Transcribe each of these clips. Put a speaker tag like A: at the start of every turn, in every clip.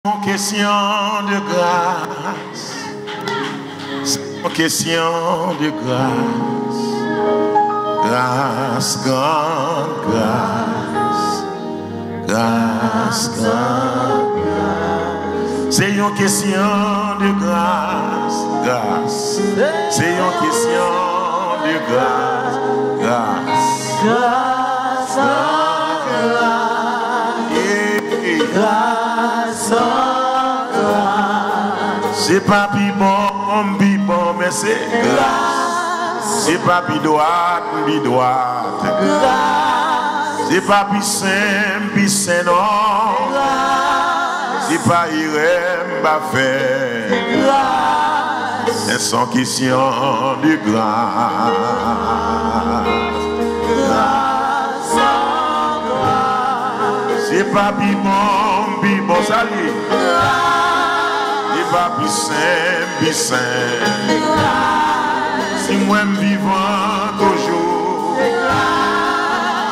A: Une question de grâce, c'est une question de grâce, grâce, grande grâce, grâce, grande grâce. C'est une question de grâce, grâce. C'est une question de grâce, grâce, grâce, grâce, grâce. C'est pas plus bon, mais c'est grâce. C'est pas plus droite, grâce. C'est pas plus simple, non. C'est pas irem, fait. Grâce. C'est sans question de grâce. Grâce. C'est pas plus bon, salut. Pas plus simple, si moi me vivant toujours,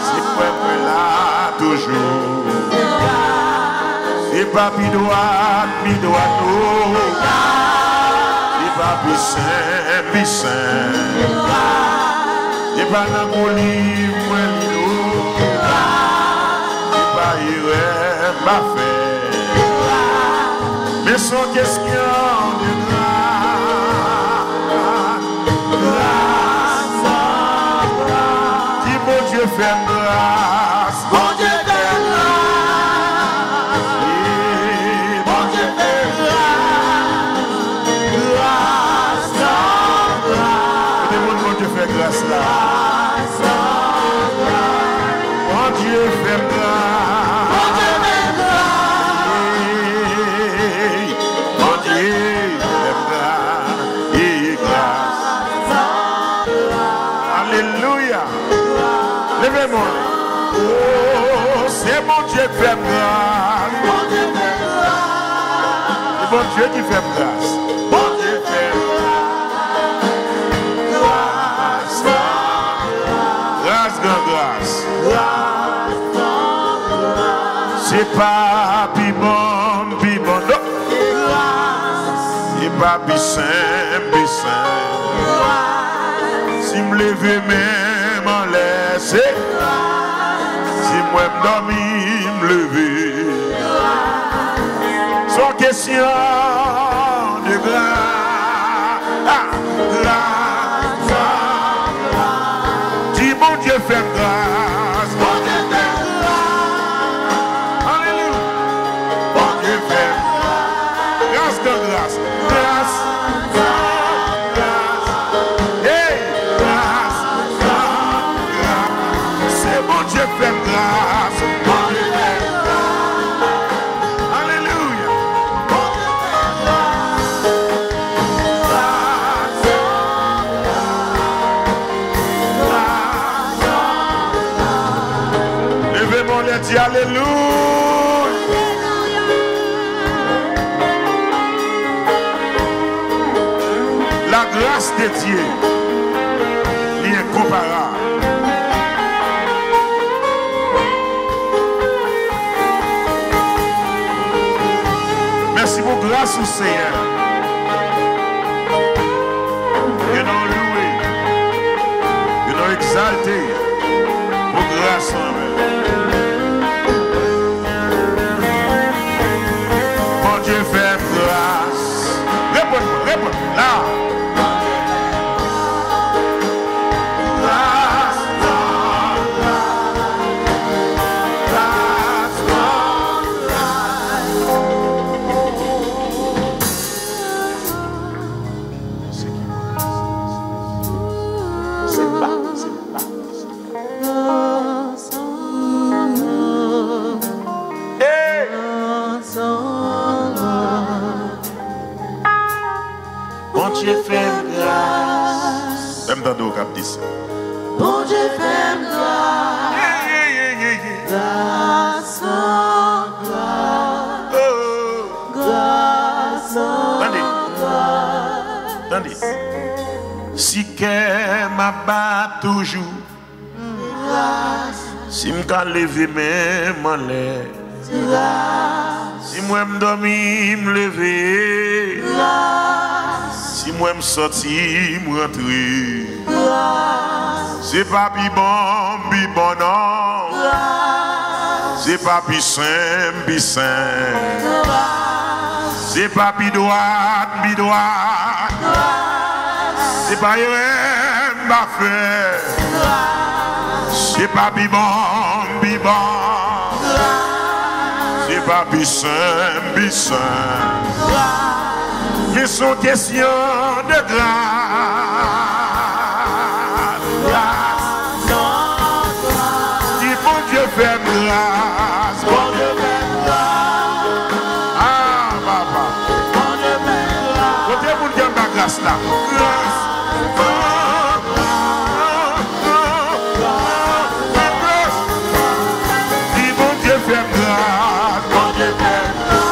A: si moi me là toujours, c'est pas plus droit, non, c'est pas plus simple, c'est pas dans mon livre, c'est pas irem, fait. Mais sans question de grâce, grâce, grâce. Dis mon Dieu fait grâce, mon Dieu fait grâce, mon Dieu fait grâce, grâce, grâce. Mon Dieu fait grâce là, mon Dieu fait grâce. Levez-moi. Oh, c'est mon Dieu qui fait grâce. Mon Dieu fait grâce. C'est mon Dieu qui fait grâce. Mon Dieu fait grâce. Grâce, grâce. C'est pas plus bon, non. C'est pas plus simple. Si me lever même en laisse, si moi me dormir, me lever, sans question de grâce, dis mon Dieu fait grâce, mon Dieu fait grâce, alléluia, mon Dieu fait grâce, grâce, grâce. Fait grâce, mon Dieu fait grâce, alléluia, mon Dieu fait grâce, levez-moi les dit alléluia. La grâce de Dieu est incomparable. Merci pour grâce au Seigneur. You know loué, you know exalté pour grâce en nous. Mon Dieu fait grâce. Réponds-moi, là. Bon Dieu fait grâce. Même dans nos cap 10.
B: Bon Dieu fait grâce. Grâce, grâce. Grâce, grâce.
A: Attendez. Si qu'elle m'abat toujours. Grâce. Si m'ka lever même en l'air.
B: Grâce.
A: Si moi me dormi, me lever. Si moi me sorti, me rentrer. C'est pas bon, non. C'est pas simple, c'est pas droite. C'est pas rien, ma frère. C'est pas bon. C'est pas simple. Mais sont questions de grâce. Dis bon Dieu fait grâce. Bon Dieu fait grâce. Ah papa. Bon Dieu fait grâce. Bon Dieu vous donne la grâce là. Grâce. Dis bon Dieu fait grâce. Bon Dieu fait grâce.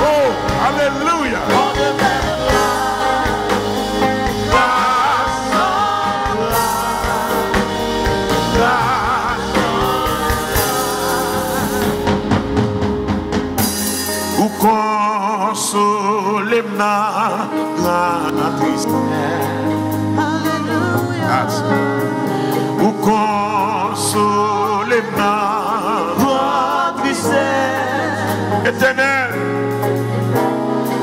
A: Oh, alléluia. Bon Dieu fait consolez-moi la tristesse. Alléluia. Ou consolez-moi la tristesse. Éternel.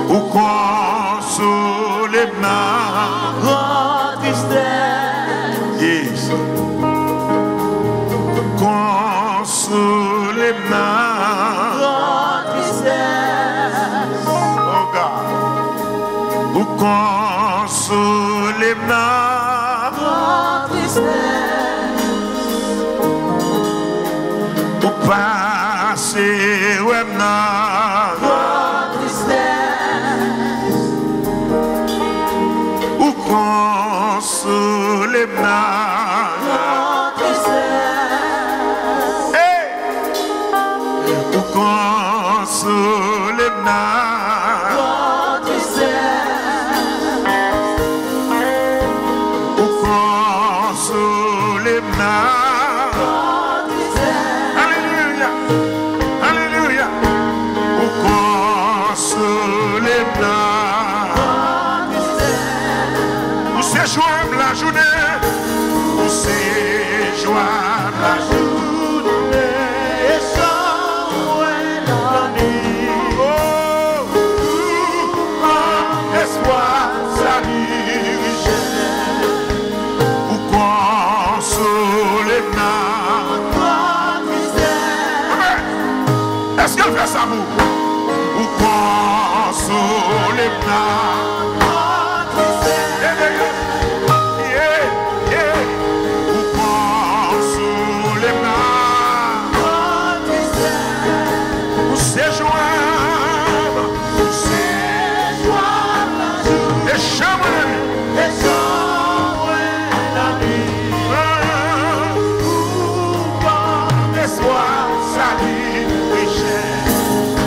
A: Ou consolez-moi la tristesse. Yes. Consolez-moi. Ou consolez-moi votre tristesse. Ou passez-moi votre tristesse. Ou consolez-moi votre tristesse. Hey! Ou consolez-moi. Alléluia, alléluia. Ou consolez-moi. Ou séjoigne la journée. Ou séjoigne la journée. Et sans la nuit. Oh, espoir, salut. Ou consolez-moi. Est-ce qu'elle fait ça vous? Ou consolez-moi. Ou consolez-moi. Ou séjoigne. Et chambre la nuit.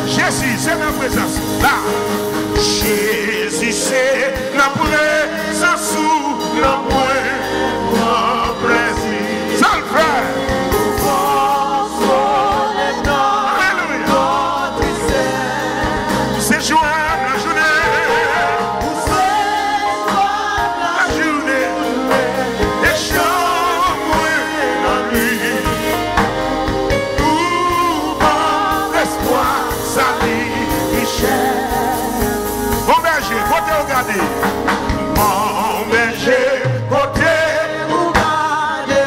A: Jésus, c'est ma présence là. Jésus, c'est la présence sous le moins plaisir. Seul frère. Alléluia. C'est joie la journée. La journée. Et chambre la nuit. Mon berger, côté regardez. Mon berger, côté regardez.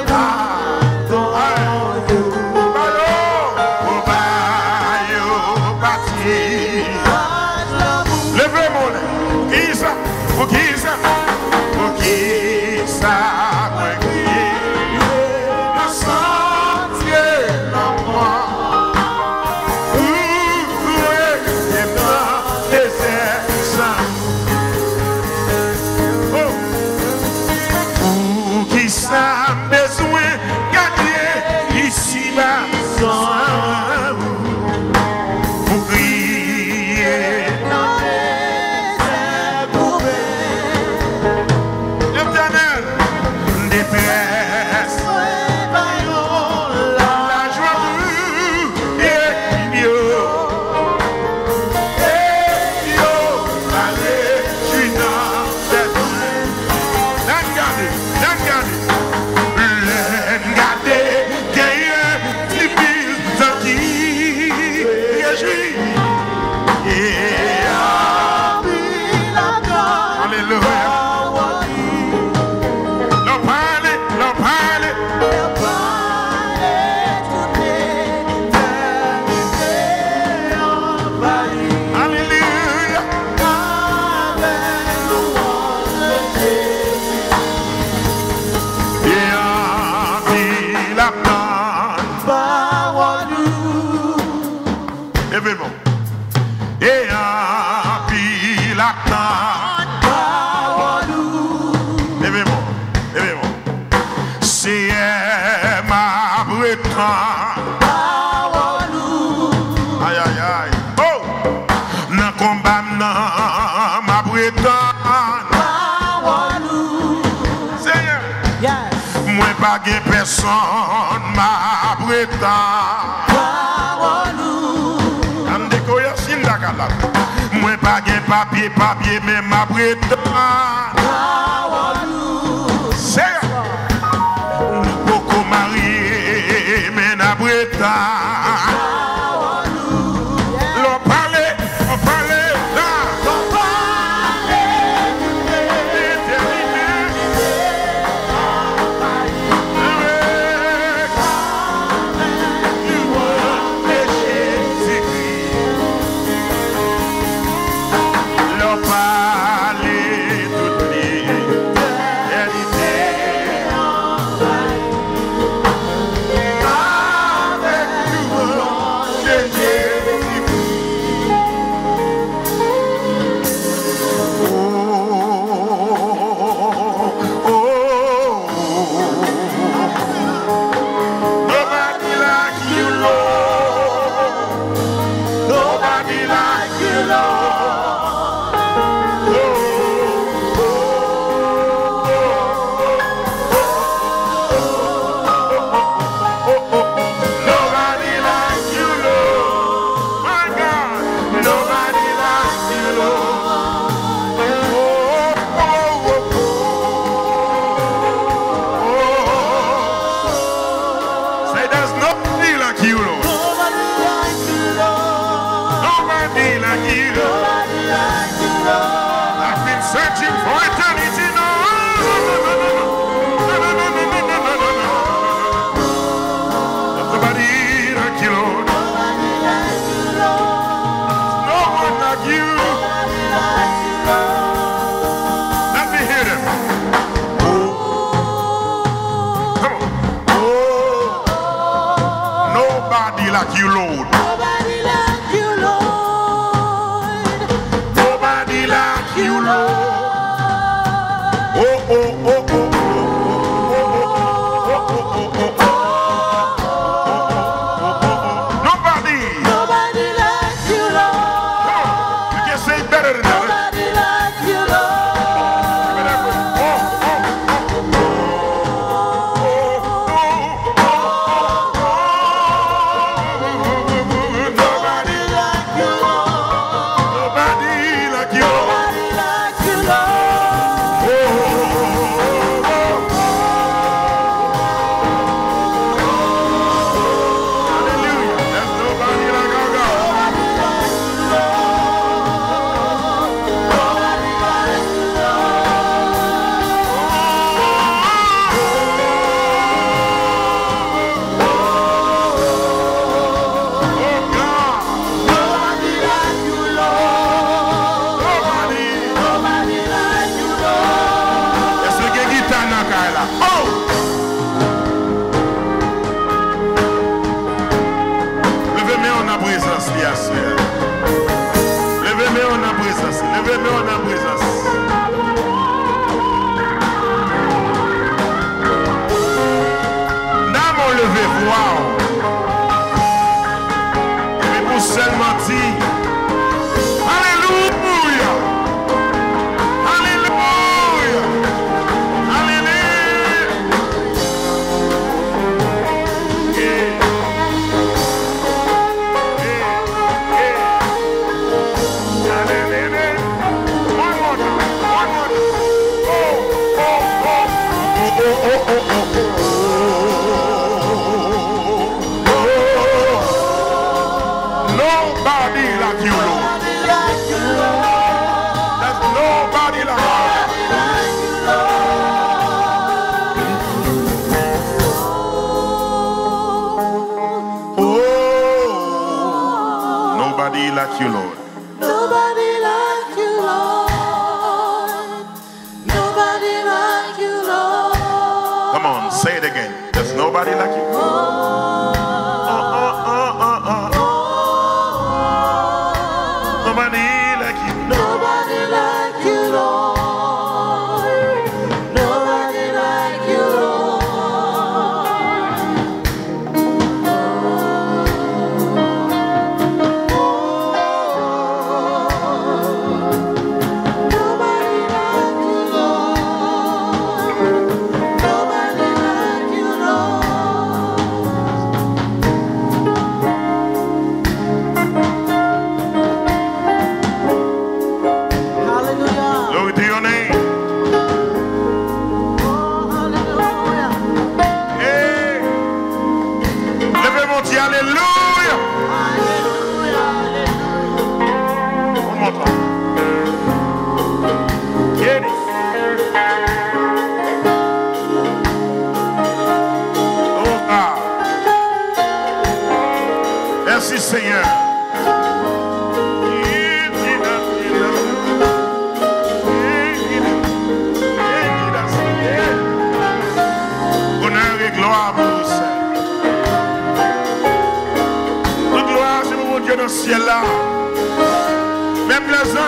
A: Levez mon nez. Qui ça? Pour qui ça? Pour qui ça? Pour qui? Le sentier dans moi. Ça besoin gagner ici là sans pour crier l'éternel détresse. combat ma Bretagne. Seigneur, moi pas de personne ma Bretagne. Moi pas de papier mais ma Bretagne. Seigneur, beaucoup marié mais la Bretagne. Like you, Lord.
B: Nobody like you, Lord.
A: Nobody like you, Lord. Oh, oh, oh, oh, oh. Nobody.
B: Nobody like you, Lord.
A: Come on. You can say it better than that.
B: Nobody like you, Lord.
A: Like you, Lord.
B: Nobody like you, Lord. Nobody like you, Lord.
A: Come on, say it again. There's nobody like you. Nobody like you.
B: Nobody like you, Lord. Nobody like you, Lord.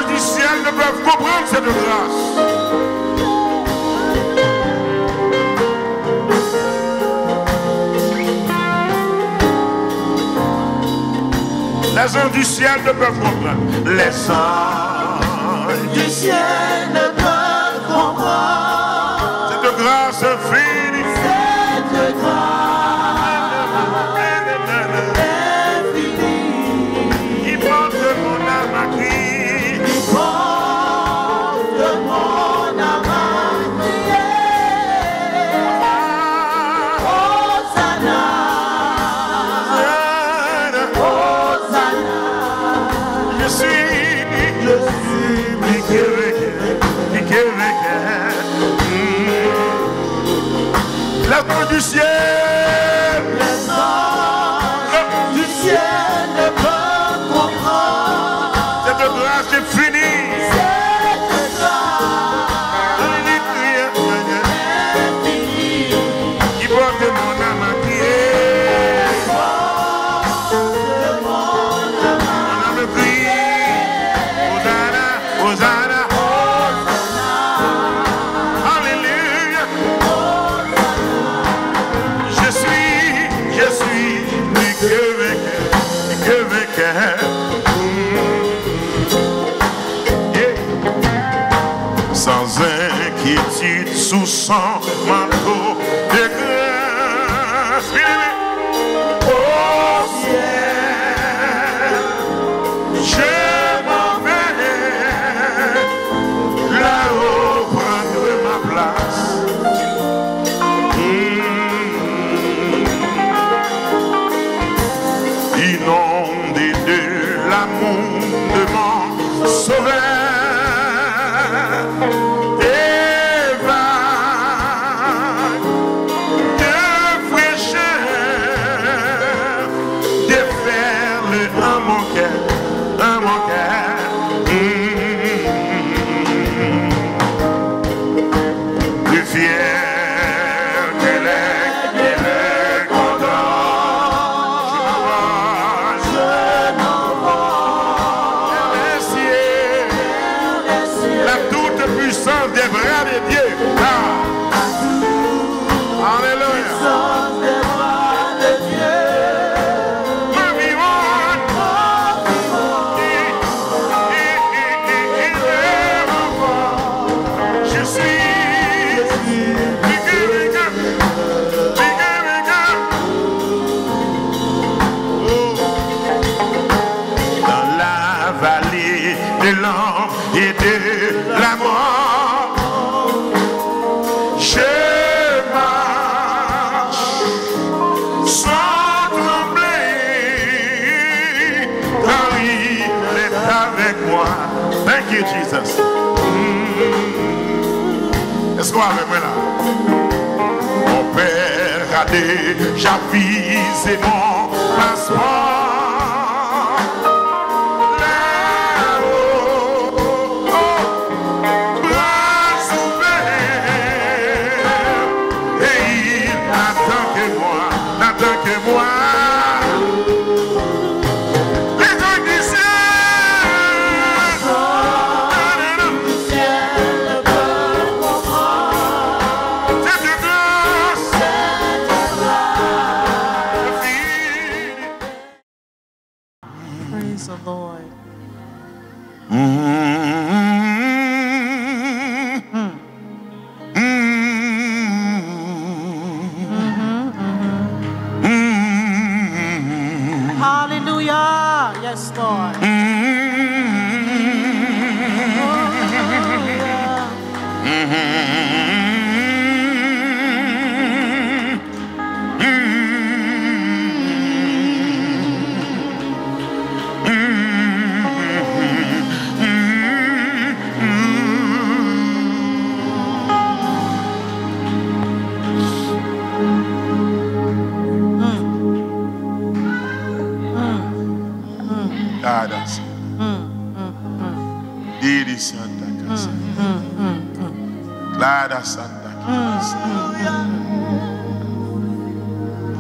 A: anges du ciel ne peuvent comprendre cette grâce. Les anges du ciel ne peuvent comprendre. Les anges
B: Du ciel ne peuvent comprendre
A: cette grâce infinie.
B: cette grâce infinie
A: Qui porte mon âme à cri.
B: qui porte mon âme à crier. Hosanna, Hosanna.
A: Je suis l'ange du ciel.
B: Les anges du ciel ne peuvent comprendre
A: Cette grâce infinie.
B: cette grâce infinie
A: Qui porte mon âme à crier.
B: de mon âme
A: Mon âme crie. Hosanna, Hosanna. Alléluia. Je suis ni que vainqueur. Yeah. Sans inquiétude sous son manteau de grâce. Au ciel, je m'en vais là-haut prendre ma place. Inondé de l'amour de mon sauveur, des vagues de fraîcheur déferlent en mon cœur, en mon cœur. Plus fier que les condors, je m'envole vers les cieux, la toute puissance des bras de Dieu. Alléluia.
B: Puissance des bras de Dieu.
A: Ma vivante, je suis dans la vallée de l'ombre et de la mort. Je marche sans trembler, car il est avec moi. Thank you, Jesus. Est-ce qu'on va avec moi là? Mon Père a déjà visé mon passeport. Là-haut, bras ouverts, et il n'attend que moi, n'attend que moi. Les anges du ciel,
B: Du ciel ne peuvent comprendre
A: cette grâce
B: cette grâce.
A: infinie.
B: Praise the Lord. Hallelujah. Yes, Lord. Hallelujah.
A: Dadas. Didi Santa Casa. Clara Santa Casa.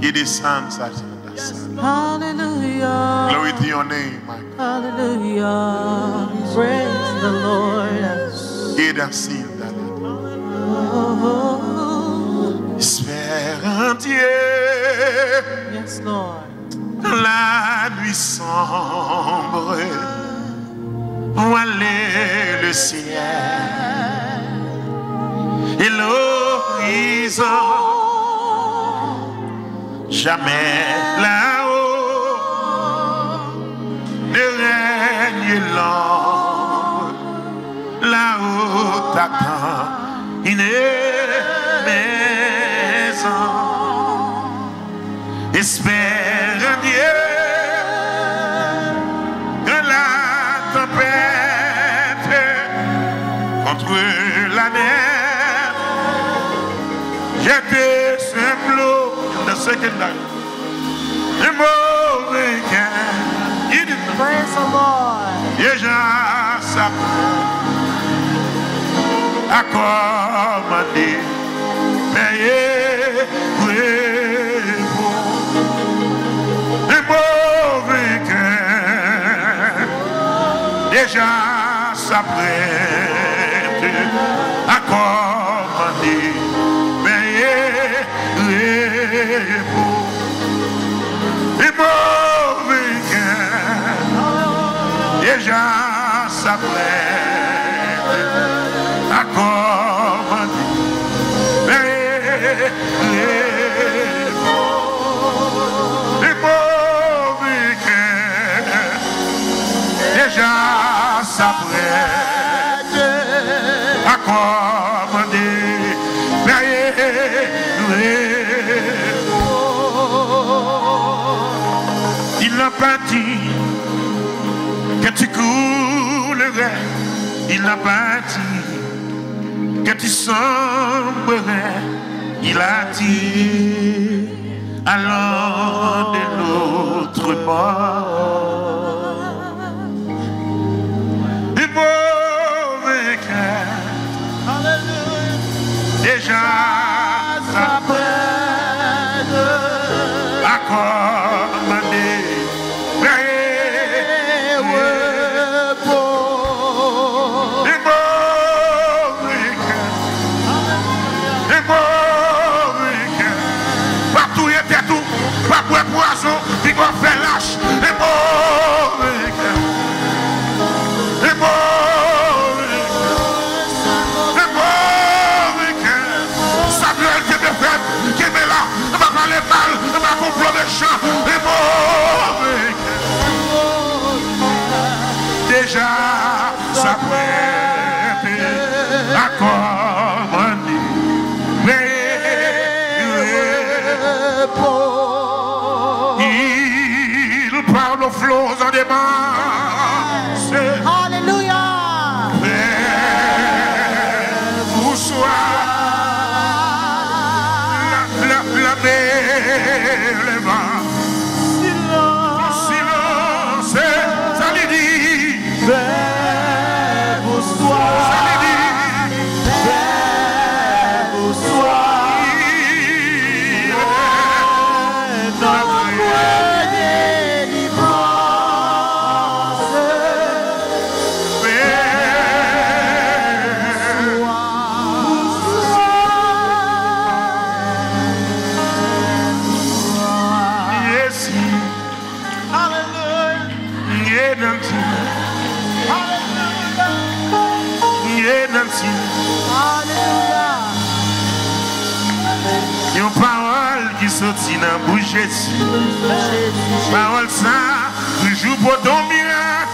A: Didi Santa Casa.
B: Hallelujah.
A: Glory to your name, my God.
B: Hallelujah. Praise the Lord. Yes.
A: Et dans Sion, espère en Dieu.
B: Yes, Lord.
A: La nuit sombre, voiler le ciel et l'horizon, jamais là-haut ne règne l'ombre, là-haut t'attend une maison. Espère en Dieu que la tempête contre la mer jette ce flot de ce qu'il a. Le mauvais cœur, il dit
B: Praise the Lord.
A: déjà ça a commandé, payer, le mauvais cœur déjà s'apprête à commander, payer, le mauvais cœur déjà s'apprête à commander, payer, déjà s'apprête à commander, il n'a pas dit que tu coulerais, il n'a pas dit que tu sombrerais, il a dit allons de l'autre bord. Déjà s'apprête à commander, partout il était tout, pas pour un poisson, puis qu'on fait lâche, les mauvais cœurs. Déjà s'apprête à commander, il parle aux flots en démence.
B: Hallelujah.
A: Vous soyez la mer, les vents. Silence, ça lui dit.
B: Vous soyez.
A: Une parole qui sortit dans la bouche de Jésus. Parole ça, toujours pour ton miracle.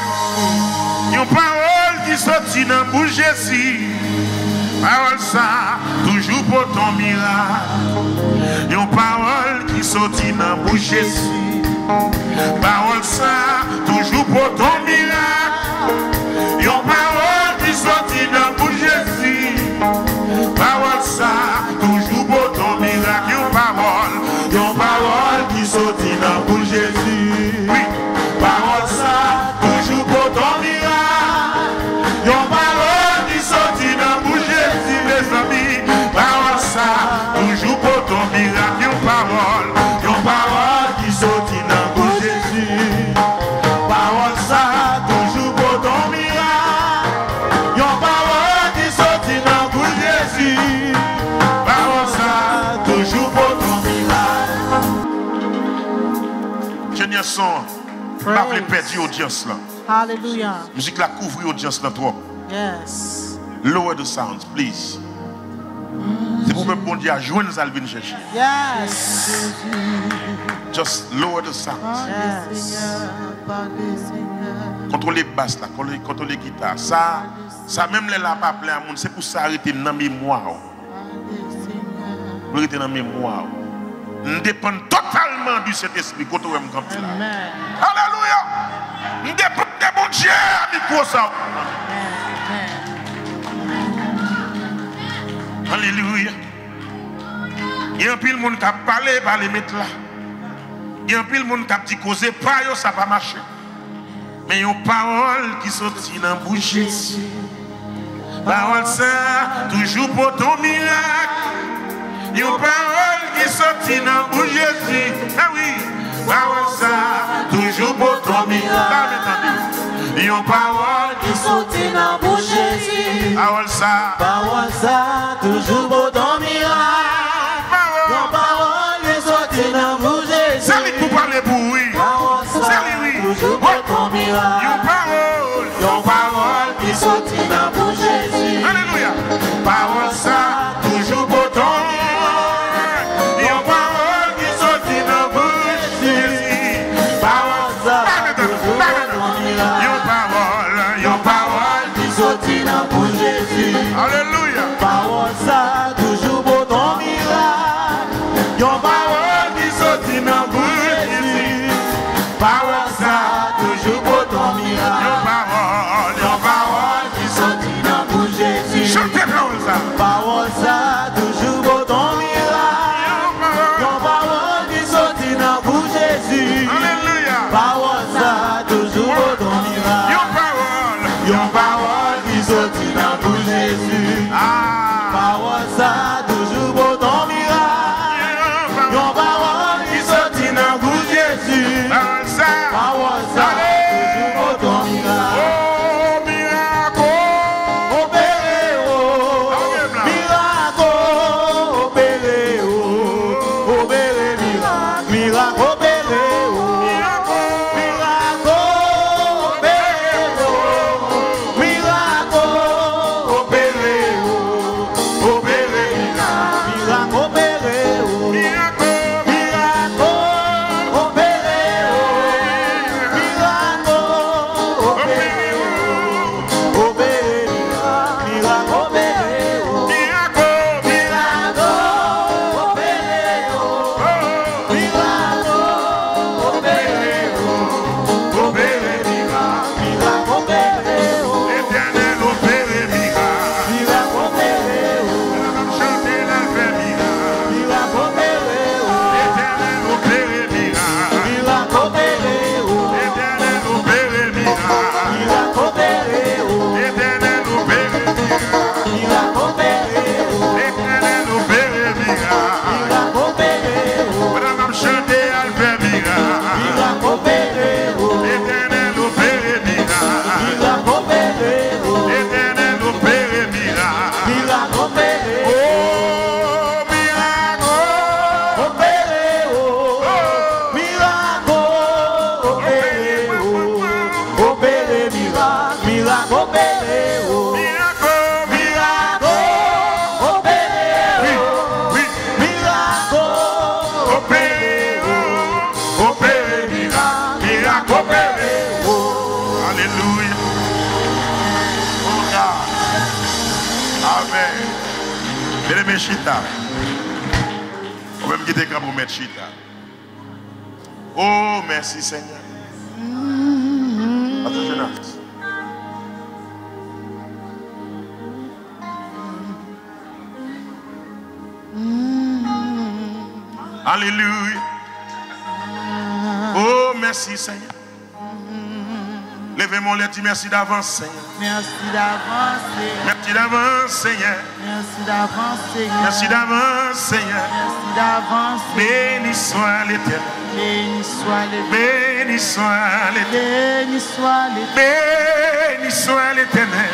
A: Une parole qui sortit dans la bouche de Jésus. Parole ça, toujours pour ton miracle. Une parole qui sortit dans la bouche de Jésus. Parole ça, toujours pour ton miracle. Une parole qui sortit dans la bouche de Jésus. Parole ça, toujours pour ton miracle. Une parole qui sortit dans la bouche de Jésus. Oui, parole ça, toujours pour ton miracle. Une parole qui sortit dans la bouche de Jésus, mes amis. Parole ça, toujours pour ton miracle. Une parole qui sortit dans la bouche de Jésus. Parole ça, toujours son, pas voulu perdre l'audience là.
B: Hallelujah.
A: Musique la couvre l'audience là trop.
B: Yes.
A: Lower the sounds, please. C'est pour me bon Dieu à joindre ça venir chercher.
B: Yes.
A: Just lower the sounds.
B: Yes.
A: Contrôler basse là, contrôler guitare. Ça même les là pas plein à monde, c'est pour ça arrêter dans la mémoire. Pour arrêter dans la mémoire. On dépend totalement du Saint-Esprit quand on est comme ça.
B: Amen.
A: Alléluia. On dépend de mon Dieu à micro ça. Alléluia. Il y a un pile de monde qui a parlé par les mettre là. Il y a un pile de monde qui a dit causer pas yo ça va marcher. Mais il y a une parole qui sortit dans la bouche de Jésus. Parole ça, toujours pour ton miracle. Il y a une parole qui sortit dans la bouche de Jésus. Ah oui, parole ça, toujours pour ton miracle. Il y a une parole
B: qui sortit dans la bouche de Jésus.
A: Parole ça,
B: toujours pour ton miracle. Une parole qui sortit dans la bouche de Jésus.
A: c'est lui qui parle pour oui. C'est lui, oui.
B: Toujours pour ton miracle.
A: Une parole
B: qui sortit dans la bouche de Jésus.
A: Alléluia. Parole ça, toujours pour ton une parole qui sortit dans la bouche de Jésus. Parole ça, toujours pour ton miracle. Une parole
B: qui sortit dans la bouche de Jésus.
A: Alléluia.
B: Parole ça, toujours pour ton miracle.
A: Une parole qui sortit dans la bouche de Jésus. Parole ça,
B: toujours pour ton miracle.
A: une parole
B: qui sortit dans la bouche de Jésus.
A: chantez parole ça.
B: Parole ça, toujours pour ton miracle. Une parole qui sortit dans la bouche de Jésus.
A: Alléluia.
B: Parole ça, toujours pour ton miracle. Une parole qui sortit dans la bouche de Jésus. Parole ça, toujours pour ton miracle. Une parole qui sortit dans la bouche de Jésus. Parole ça, toujours pour ton miracle. Opéré, oh, miracle, opéré, oh, opéré, miracle, miracle, opéré, oh, miracle, opéré, oh, miracle, opéré, oh, opéré, miracle, opéré, oh, miracle, opéré, oh, miracle, opéré, oh, opéré, miracle, opéré, oh, miracle, opéré, oh, miracle, opéré, oh, opéré, miracle, opéré, oh,
A: Éternel opéré miracle.
B: miracle, opéré, oh,
A: Chanter la paix miracle.
B: miracle, opéré, oh,
A: Éternel opéré miracle.
B: miracle, opéré, oh,
A: Éternel opéré miracle.
B: miracle, opéré, oh,
A: Éternel opéré miracle.
B: miracle, opéré, oh,
A: Éternel opéré miracle.
B: miracle, opéré, oh,
A: Madame a chanté Albert miracle.
B: miracle, opéré, oh,
A: Éternel opéré miracle.
B: miracle, opéré, oh,
A: Éternel opéré miracle.
B: miracle, opéré,
A: Oh miracle.
B: opéré, oh, miracle, opéré, oh, opéré, miracle, miracle, opéré, oh,
A: Miracle.
B: miracle, opéré,
A: Oui,
B: oh,
A: oui.
B: miracle,
A: Opéré. Opéré miracle. Miracle opéré. Alléluia. Oh God. Amen. Bien-aimé Chita. On va me quitter quand vous mettez Chita. Oh, merci Seigneur. Attends, Jonas. Alléluia. Oh, merci Seigneur. Levez-moi les dit merci d'avance Seigneur.
B: merci d'avance,
A: Merci d'avance Seigneur.
B: merci d'avance, Seigneur,
A: Merci d'avance Seigneur.
B: merci d'avance,
A: Béni soit l'Éternel.
B: béni soit le
A: Béni soit l'Éternel.
B: béni soit le
A: Béni soit l'Éternel.